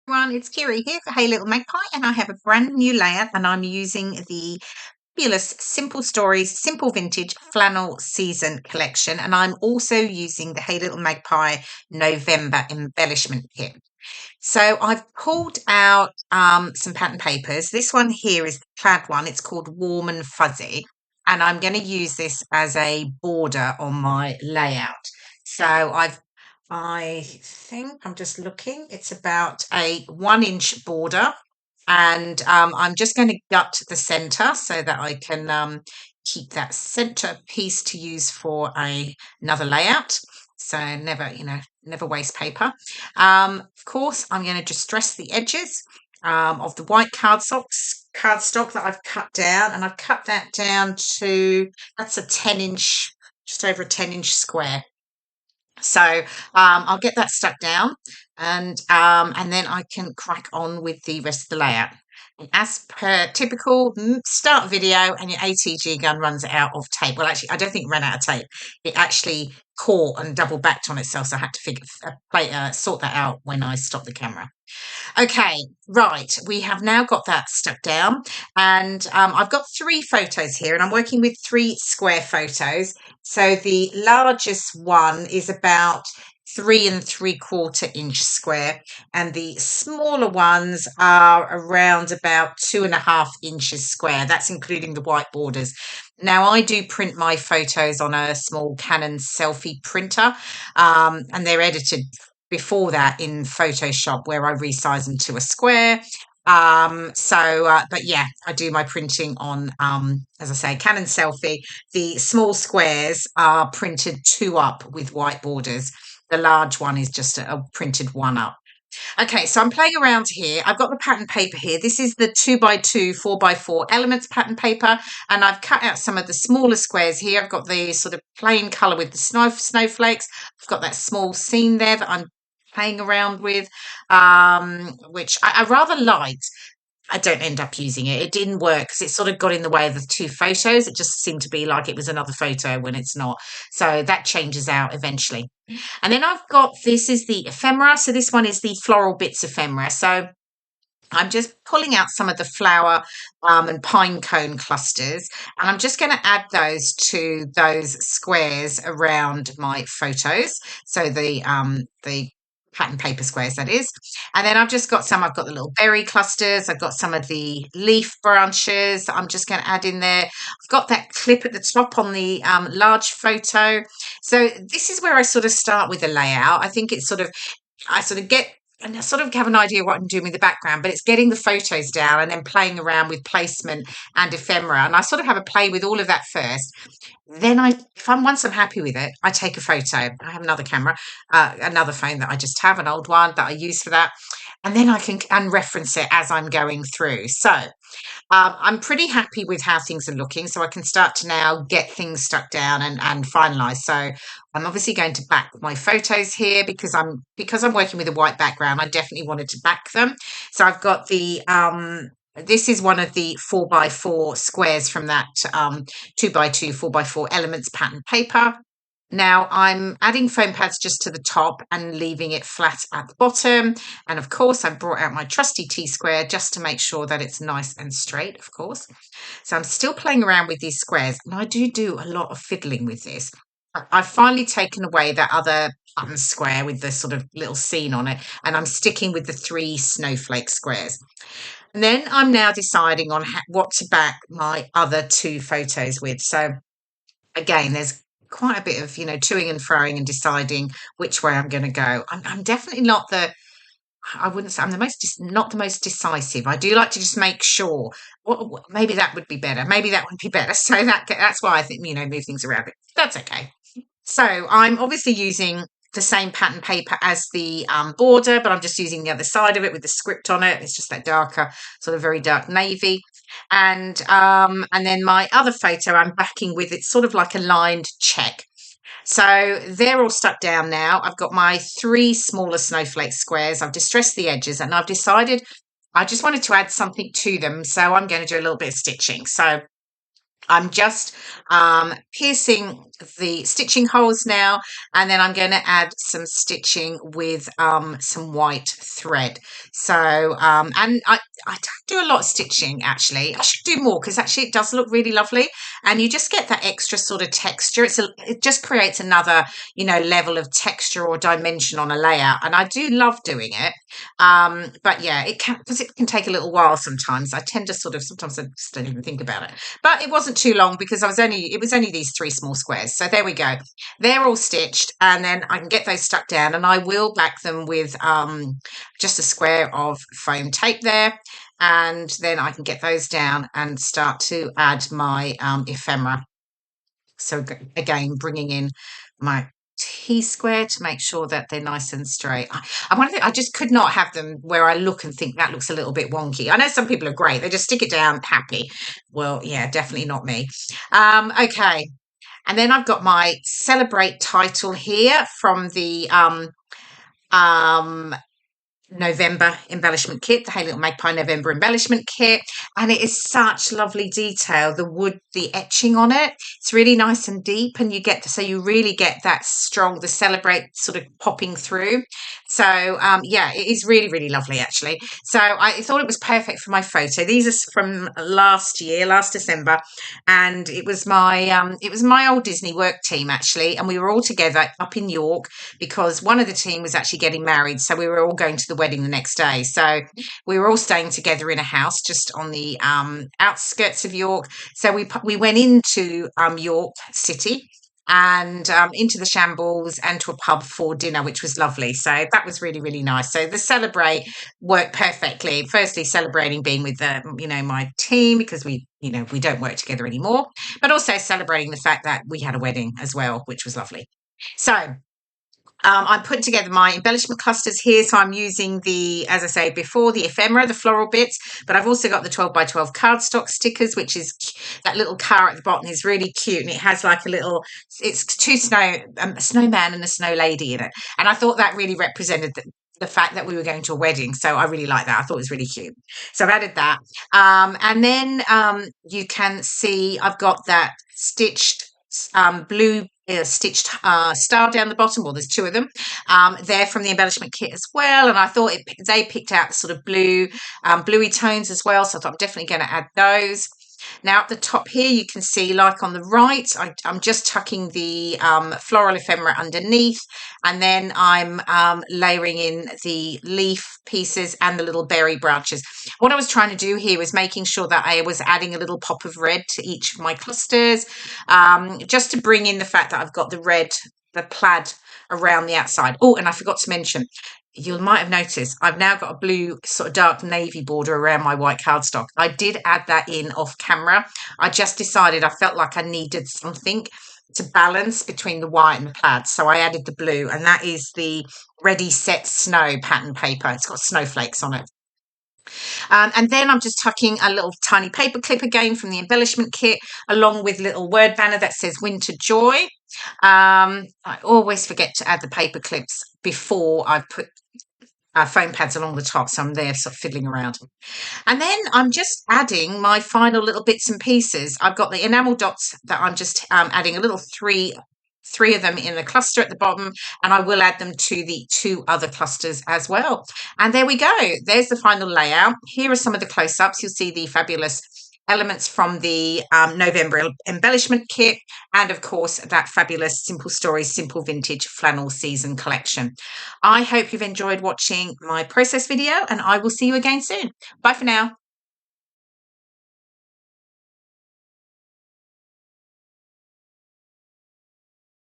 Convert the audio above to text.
Everyone, it's KIREI here for Hey Little Magpie, and I have a brand new layout, and I'm using the fabulous Simple Stories Simple Vintage Flannel Season collection, and I'm also using the Hey Little Magpie November embellishment kit. So I've pulled out some pattern papers. This one here is the plaid one. It's called Warm and Fuzzy, and I'm going to use this as a border on my layout. So I think I'm just looking. It's about a 1 inch border, and I'm just going to gut the center so that I can keep that center piece to use for another layout. So never waste paper. Of course, I'm going to distress the edges of the white cardstock that I've cut down, and I've cut that down to that's a 10 inch, just over a 10 inch square. So I'll get that stuck down, and then I can crack on with the rest of the layout. And as per typical, start video and your ATG gun runs out of tape. Well, actually, I don't think it ran out of tape. It actually caught and double backed on itself, so I had to sort that out when I stopped the camera. Okay, right. We have now got that stuck down, and I've got 3 photos here, and I'm working with 3 square photos. So the largest one is about 3 3/4 inch square, and the smaller ones are around about 2.5 inches square. That's including the white borders. Now, I do print my photos on a small Canon selfie printer, and they're edited before that in Photoshop, where I resize them to a square. But yeah, I do my printing on, as I say, Canon selfie. The small squares are printed 2 up with white borders. The large one is just a printed 1 up. Okay, so I'm playing around here. I've got the pattern paper here. This is the 2x2, 4x4 elements pattern paper, and I've cut out some of the smaller squares here. I've got the sort of plain colour with the snowflakes. I've got that small scene there that I'm playing around with, which I rather liked. I don't end up using it. It didn't work because it sort of got in the way of the 2 photos. It just seemed to be like it was another photo when it's not. So that changes out eventually. And then I've got, this is the ephemera. So this one is the floral bits ephemera. So I'm just pulling out some of the flower and pine cone clusters, and I'm just going to add those to those squares around my photos. So the pattern paper squares, that is. And then I've got the little berry clusters. I've got some of the leaf branches that I'm just going to add in there. I've got that clip at the top on the large photo. So this is where I sort of start with the layout. I think it's sort of, I sort of get and I sort of have an idea of what I'm doing with the background, but it's getting the photos down and then playing around with placement and ephemera. And I sort of have a play with all of that first. Then once I'm happy with it, I take a photo. I have another camera, another phone that I just have, an old one that I use for that. And then I can reference it as I'm going through. So I'm pretty happy with how things are looking, so I can start to now get things stuck down and finalize. So I'm obviously going to back my photos here because I'm working with a white background. I definitely wanted to back them. So I've got the this is one of the 4x4 squares from that 2x2 4x4 elements pattern paper. Now I'm adding foam pads just to the top and leaving it flat at the bottom. And of course, I've brought out my trusty T-square just to make sure that it's nice and straight, of course. So I'm still playing around with these squares, and I do a lot of fiddling with this. I've finally taken away that other button square with the sort of little scene on it, and I'm sticking with the 3 snowflake squares. And then I'm now deciding on what to back my other 2 photos with. So again, there's quite a bit of toing and froing and deciding which way I'm going to go. I'm definitely not I wouldn't say I'm not the most decisive. I do like to just make sure. Maybe that would be better. Maybe that would be better. So that's why I think move things around. But that's okay. So I'm obviously using the same pattern paper as the border, but I'm just using the other side of it with the script on it. It's just that darker, sort of very dark navy. And then my other photo I'm backing with, it's sort of like a lined check. So they're all stuck down now. I've got my 3 smaller snowflake squares. I've distressed the edges, and I've decided I just wanted to add something to them. So I'm going to do a little bit of stitching. So I'm just piercing the stitching holes now, and then I'm going to add some stitching with some white thread. So and I don't do a lot of stitching actually. I should do more because actually it does look really lovely, and you just get that extra sort of texture. It just creates another, you know, level of texture or dimension on a layout, and I do love doing it. But yeah, it can, because it can take a little while sometimes. I tend to sort of, sometimes I just don't even think about it. But it wasn't too long because it was only these 3 small squares. So there we go. They're all stitched, and then I can get those stuck down, and I will back them with just a square of foam tape there. And then I can get those down and start to add my ephemera. So again, bringing in my T-square to make sure that they're nice and straight. I just could not have them where I look and think that looks a little bit wonky. I know some people are great. They just stick it down happy. Well, yeah, definitely not me. Okay. And then I've got my Celebrate title here from the um, November embellishment kit, the Hey Little Magpie November embellishment kit, and it is such lovely detail. The wood, the etching on it, it's really nice and deep, and you really get that strong, the Celebrate sort of popping through. So yeah, it is really, really lovely actually. So I thought it was perfect for my photo. These are from last year, last December, and it was my old Disney work team actually, and we were all together up in York because one of the team was actually getting married, so we were all going to the wedding the next day. So we were all staying together in a house just on the outskirts of York. So we went into York City and into the Shambles and to a pub for dinner, which was lovely. So that was really, really nice. So the Celebrate worked perfectly. Firstly, celebrating being with my team because we don't work together anymore, but also celebrating the fact that we had a wedding as well, which was lovely. So I'm putting together my embellishment clusters here. So I'm using as I say before, the ephemera, the floral bits, but I've also got the 12 by 12 cardstock stickers, which is that little car at the bottom is really cute. And it has like it's two a snowman and a snow lady in it. And I thought that really represented the fact that we were going to a wedding. So I really like that. I thought it was really cute. So I've added that. And then you can see I've got that stitched blue stitched star down the bottom. Well, there's 2 of them. They're from the embellishment kit as well, and I thought they picked out sort of bluey tones as well, so I thought I'm definitely going to add those. Now at the top here you can see, like on the right, I'm just tucking the floral ephemera underneath, and then I'm layering in the leaf pieces and the little berry branches. What I was trying to do here was making sure that I was adding a little pop of red to each of my clusters, just to bring in the fact that I've got the plaid around the outside. Oh, and I forgot to mention, you might have noticed I've now got a blue sort of dark navy border around my white cardstock. I did add that in off camera. I just decided I felt like I needed something to balance between the white and the plaid. So I added the blue, and that is the Ready Set Snow pattern paper. It's got snowflakes on it. And then I'm just tucking a little tiny paper clip again from the embellishment kit, along with little word banner that says Winter Joy. I always forget to add the paper clips before I put foam pads along the top, so I'm there sort of fiddling around. And then I'm just adding my final little bits and pieces. I've got the enamel dots that I'm just adding a little three of them in the cluster at the bottom, and I will add them to the 2 other clusters as well. And there we go. There's the final layout. Here are some of the close-ups. You'll see the fabulous elements from the November embellishment kit, and of course that fabulous Simple Stories Simple Vintage Flannel Season collection. I hope you've enjoyed watching my process video, and I will see you again soon. Bye for now.